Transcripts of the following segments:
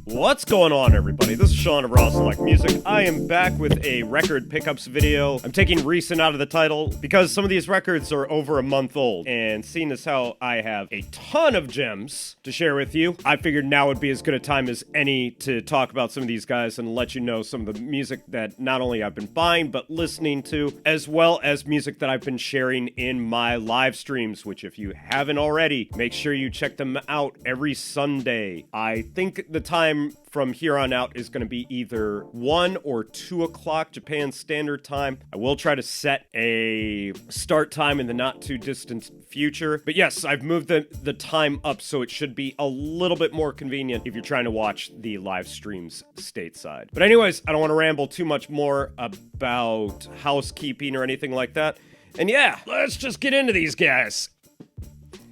What's going on, everybody? This is Sean of Ross Like Music. I am back with a record pickups video. I'm taking recent out of the title because some of these records are over a month old, and seeing as how I have a ton of gems to share with you, I figured now would be as good a time as any to talk about some of these guys and let you know some of the music that not only I've been buying but listening to, as well as music that I've been sharing in my live streams, which if you haven't already, make sure you check them out every Sunday. I think the time from here on out is going to be either 1 or 2 o'clock Japan Standard Time. I will try to set a start time in the not too distant future. But yes, I've moved the time up, so it should be a little bit more convenient if you're trying to watch the live streams stateside. But anyways, I don't want to ramble too much more about housekeeping or anything like that. And yeah, let's just get into these guys.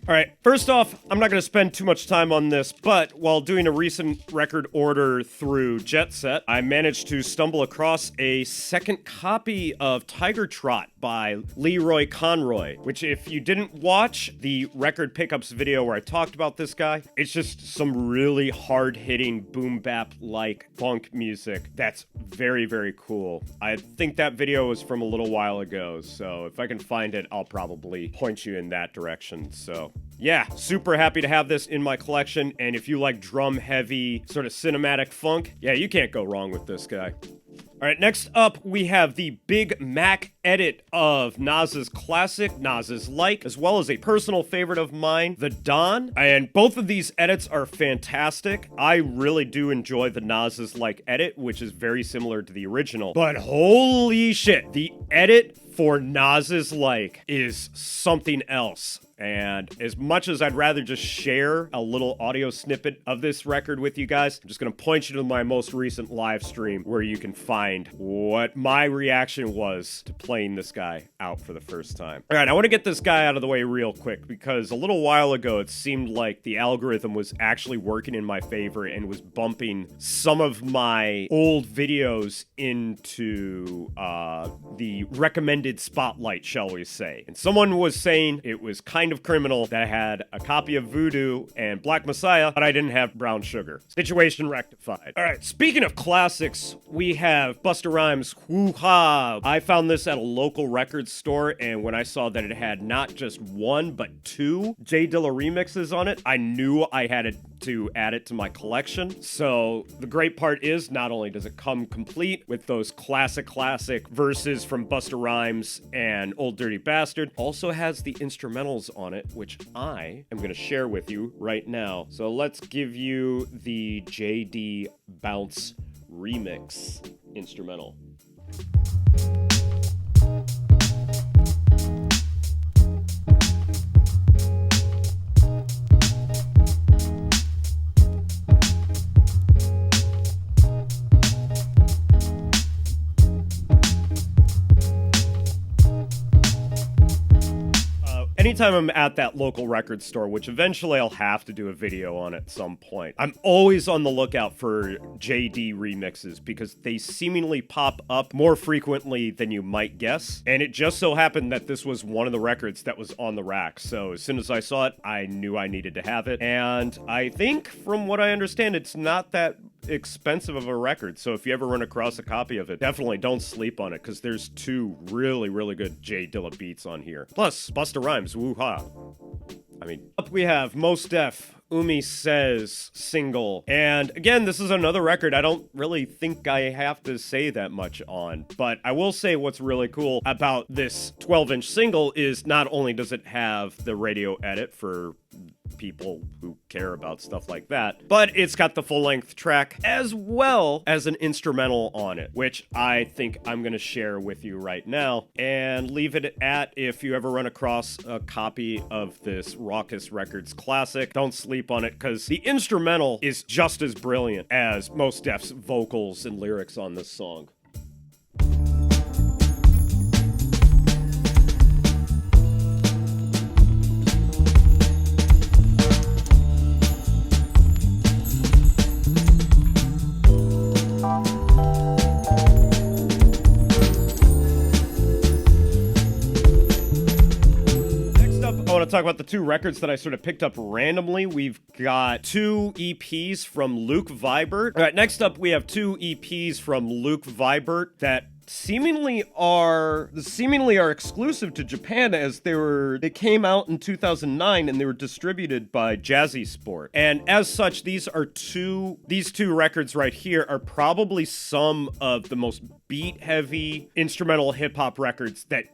Alright, first off, I'm not going to spend too much time on this, but while doing a recent record order through Jet Set, I managed to stumble across a second copy of Tiger Trot by Leroy Conroy, which if you didn't watch the record pickups video where I talked about this guy, it's just some really hard-hitting boom bap-like funk music that's very, very cool. I think that video was from a little while ago, so if I can find it, I'll probably point you in that direction, so yeah, super happy to have this in my collection, and if you like drum-heavy, sort of cinematic funk, yeah, you can't go wrong with this guy. Alright, next up, we have the Big Mac edit of Nas's classic, Nas's Like, as well as a personal favorite of mine, The Don, and both of these edits are fantastic. I really do enjoy the Nas's Like edit, which is very similar to the original, but holy shit, the edit for Nas's Like is something else. And as much as I'd rather just share a little audio snippet of this record with you guys, I'm just going to point you to my most recent live stream where you can find what my reaction was to playing this guy out for the first time. All right, I want to get this guy out of the way real quick because a little while ago it seemed like the algorithm was actually working in my favor and was bumping some of my old videos into the recommended spotlight, shall we say. And someone was saying it was kind of criminal that I had a copy of Voodoo and Black Messiah, but I didn't have Brown Sugar. Situation rectified. All right, speaking of classics, we have Busta Rhymes' Woo-Ha. I found this at a local record store, and when I saw that it had not just one, but 2 J Dilla remixes on it, I knew I had to add it to my collection. So the great part is, not only does it come complete with those classic verses from Busta Rhymes and Old Dirty Bastard, also has the instrumentals on it, which I am going to share with you right now. So let's give you the JD Bounce remix instrumental. Anytime I'm at that local record store, which eventually I'll have to do a video on at some point, I'm always on the lookout for JD remixes because they seemingly pop up more frequently than you might guess. And it just so happened that this was one of the records that was on the rack. So as soon as I saw it, I knew I needed to have it. And I think, from what I understand, it's not that expensive of a record. So if you ever run across a copy of it, definitely don't sleep on it because there's 2 really, really good J Dilla beats on here. Plus, Busta Rhymes, Woo-Ha. I mean, up we have Mos Def, Umi Says single. And again, this is another record I don't really think I have to say that much on, but I will say what's really cool about this 12-inch single is not only does it have the radio edit for people who care about stuff like that, but it's got the full-length track as well as an instrumental on it, which I think I'm going to share with you right now and leave it at, if you ever run across a copy of this Raucous Records classic, don't sleep on it because the instrumental is just as brilliant as Mos Def's vocals and lyrics on this song. talk about the 2 records that I sort of picked up randomly. We've got 2 EPs from Luke Vibert. All right, next up we have 2 EPs from Luke Vibert that seemingly are exclusive to Japan, as they came out in 2009 and they were distributed by Jazzy Sport. And as such, these two records right here are probably some of the most beat heavy instrumental hip hop records that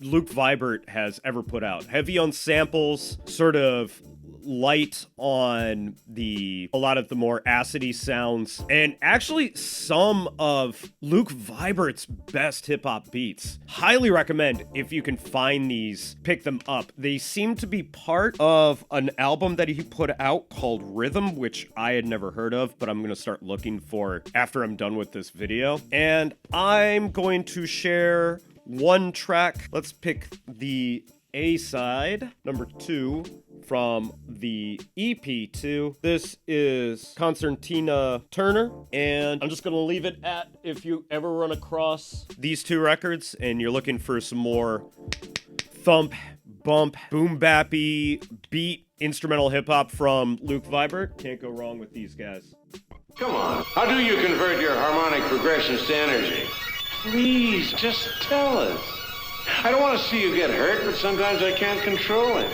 Luke Vibert has ever put out. Heavy on samples, sort of light on a lot of the more acidy sounds, and actually some of Luke Vibert's best hip-hop beats. Highly recommend, if you can find these, pick them up. They seem to be part of an album that he put out called Rhythm, which I had never heard of, but I'm gonna start looking for after I'm done with this video. And I'm going to share one track. Let's pick the A-side, number 2, from the EP2. This is Constantina Turner, and I'm just gonna leave it at, if you ever run across these 2 records and you're looking for some more thump, bump, boom bappy, beat, instrumental hip-hop from Luke Vibert, can't go wrong with these guys. Come on, how do you convert your harmonic progressions to energy? Please, just tell us. I don't want to see you get hurt, but sometimes I can't control it.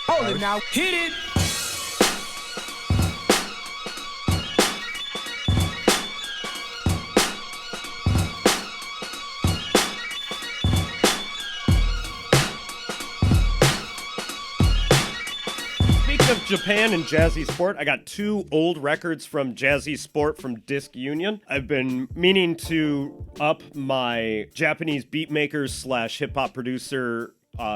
Hold it now, hit it! Speaking of Japan and Jazzy Sport, I got 2 old records from Jazzy Sport from Disc Union. I've been meaning to up my Japanese beatmakers / hip-hop producer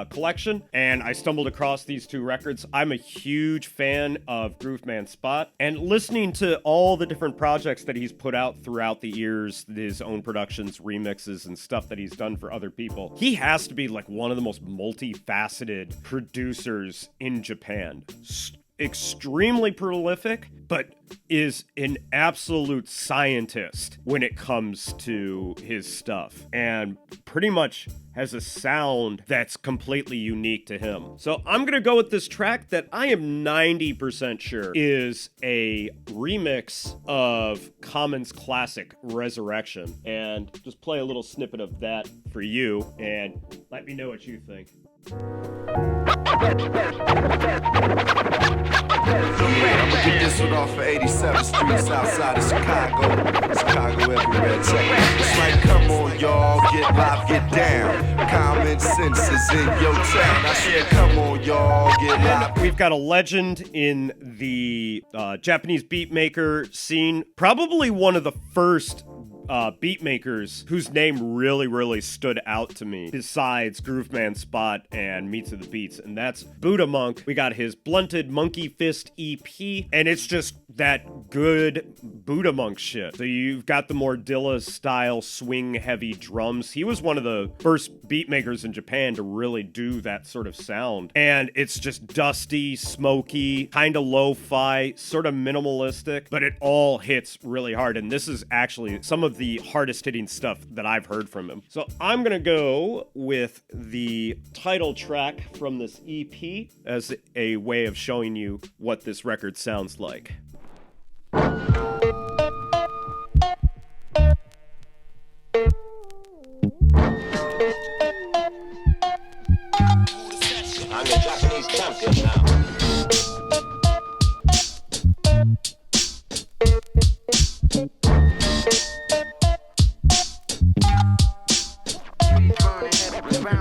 collection, and I stumbled across these 2 records. I'm a huge fan of Grooveman Spot, and listening to all the different projects that he's put out throughout the years, his own productions, remixes, and stuff that he's done for other people, he has to be like one of the most multifaceted producers in Japan. Extremely prolific, but is an absolute scientist when it comes to his stuff, and pretty much has a sound that's completely unique to him. So I'm gonna go with this track that I am 90% sure is a remix of Common's classic Resurrection, and just play a little snippet of that for you and let me know what you think. I'ma get this one off of 87th Street, south side of Chicago everywhere. Check it. It's like, come on, y'all, get live, get down. Common sense is in your town. I said, come on, y'all, get live. We've got a legend in the Japanese beatmaker scene, probably one of the first beatmakers whose name really stood out to me, besides Grooveman Spot and Meets of the Beats, and that's Buddha Monk. We got his Blunted Monkey Fist EP, and it's just that good Buddha Monk shit. So you've got the more Dilla style swing heavy drums. He was one of the first beatmakers in Japan to really do that sort of sound, and it's just dusty, smoky, kind of lo-fi, sort of minimalistic, but it all hits really hard, and this is actually some of the hardest hitting stuff that I've heard from him. So I'm gonna go with the title track from this EP as a way of showing you what this record sounds like. I'm the Japanese champion now.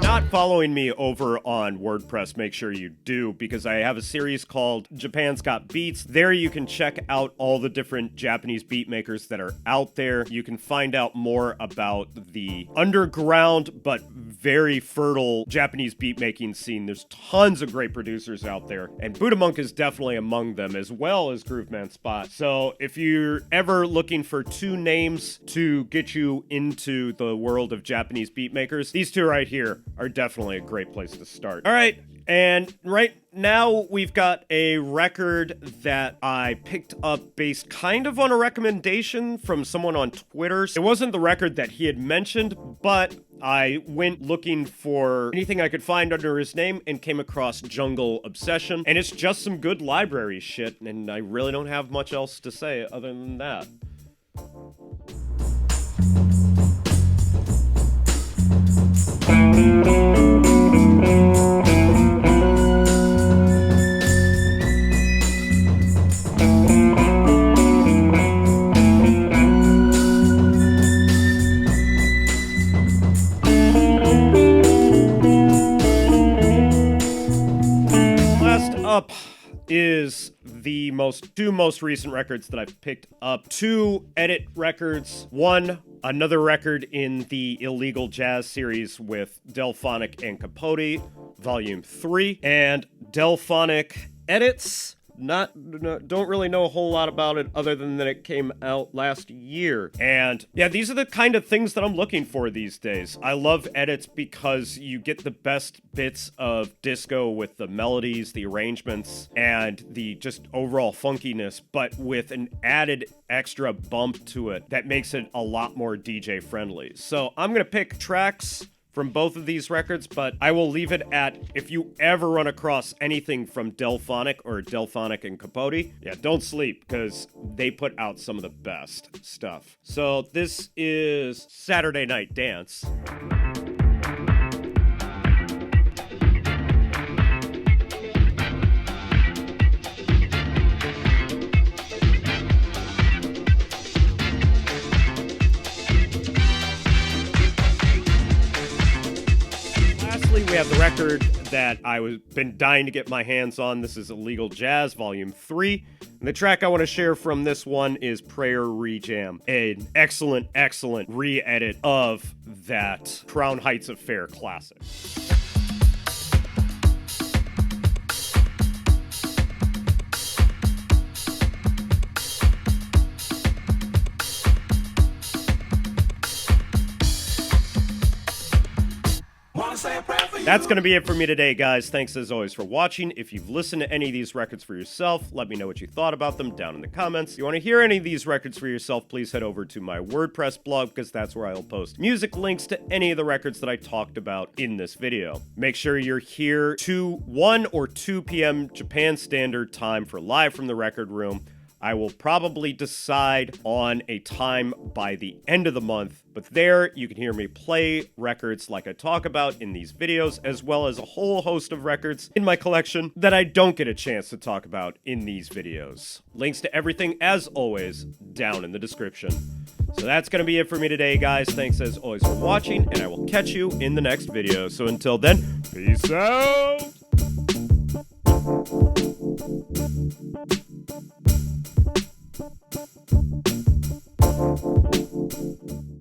Not following me over on WordPress, make sure you do, because I have a series called Japan's Got Beats. There you can check out all the different Japanese beat makers that are out there. You can find out more about the underground but very fertile Japanese beat making scene. There's tons of great producers out there, and Buddha Monk is definitely among them, as well as Grooveman Spot. So if you're ever looking for 2 names to get you into the world of Japanese beat makers, these 2 right here are definitely a great place to start. All right, And right now we've got a record that I picked up based kind of on a recommendation from someone on Twitter. It wasn't the record that he had mentioned, but I went looking for anything I could find under his name and came across Jungle Obsession. And it's just some good library shit, and I really don't have much else to say other than that. Up is the two most recent records that I've picked up. 2 edit records. 1, another record in the Illegal Jazz series with Delphonic and Capote, Volume 3. And Delphonic edits. Don't really know a whole lot about it other than that it came out last year. And yeah, these are the kind of things that I'm looking for these days. I love edits because you get the best bits of disco with the melodies, the arrangements, and the just overall funkiness, but with an added extra bump to it that makes it a lot more DJ friendly. So I'm gonna pick tracks from both of these records, but I will leave it at, if you ever run across anything from Delphonic or Delphonic and Capote, yeah, don't sleep, because they put out some of the best stuff. So this is Saturday Night Dance. We have the record that been dying to get my hands on. This is Illegal Jazz, Volume 3. And the track I want to share from this one is Prayer Rejam. An excellent, excellent re-edit of that Crown Heights Affair classic. That's going to be it for me today, guys. Thanks as always for watching. If you've listened to any of these records for yourself, let me know what you thought about them down in the comments. If you want to hear any of these records for yourself, please head over to my WordPress blog, because that's where I'll post music links to any of the records that I talked about in this video. Make sure you're here 1 or 2 p.m. Japan Standard Time for Live from the Record Room. I will probably decide on a time by the end of the month, but there you can hear me play records like I talk about in these videos, as well as a whole host of records in my collection that I don't get a chance to talk about in these videos. Links to everything, as always, down in the description. So that's going to be it for me today, guys. Thanks as always for watching, and I will catch you in the next video. So until then, peace out!